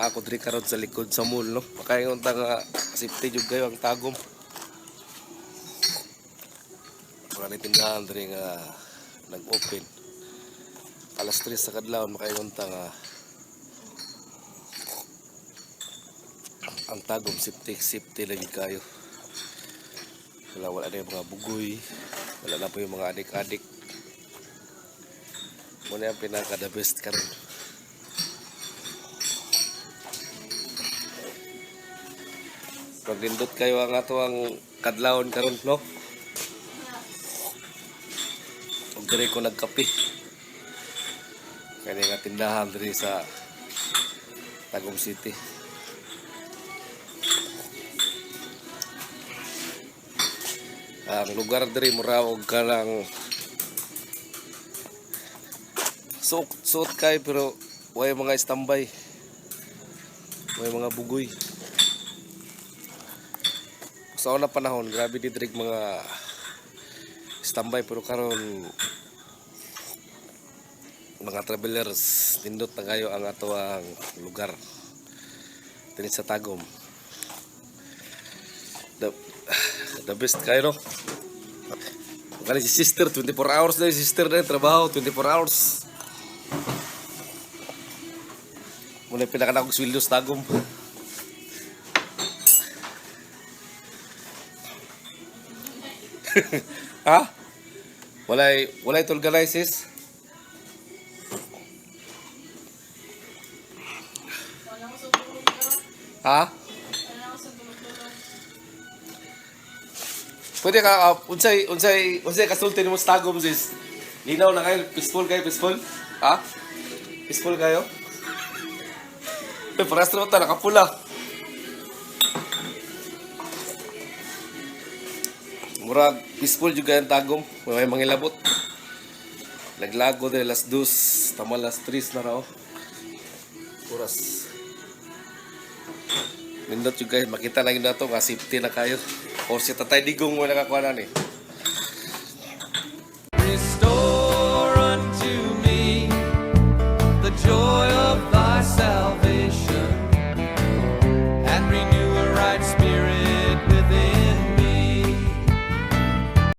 ako diri karon sa likod sa mall, no. Makaingon ta nga safety jud kayo ang tagom. Wala ni tindahan diri nga nag-open. Alas 3 sa kadlawon makaingon ta nga ang tagom safety lagi kayo. Wala na yung mga bugoy, wala na po yung mga adik-adik. Muna yung pinaka the best karon. Pagdindot kayo ang ato ang kadlawon karon, no? Ug diri ko nagkape. Kani nga tindahan diri sa Tagum City. Ang lugar diri mura og kanang suot kay pero way mga standby. Way mga bugoy. Sa una panahon, grabe didrig mga standby pero karon mga travelers nindot na kayo ang ato ang lugar dinhi sa Tagum. The best kayo, no? Kani si sister 24 hours na yung sister na yung trabaho 24 hours. Muna yung pinakanakong sweldo sa Tagum. Ha? Walay tulgalay sis? Ha? Pwede ka unsay kasulti nimo sa Tagum sis? Linaw na kayo, peaceful? Ha? Peaceful kayo? Paras na ta nakapula. Murag peaceful juga ang Tagum, may mangilabot. Laglago de las 2, tama las 3 na raw. Oras. Nindot juga makita lang nato nga safety na kayo. O si Tatay Digong mo nakakuha na ni.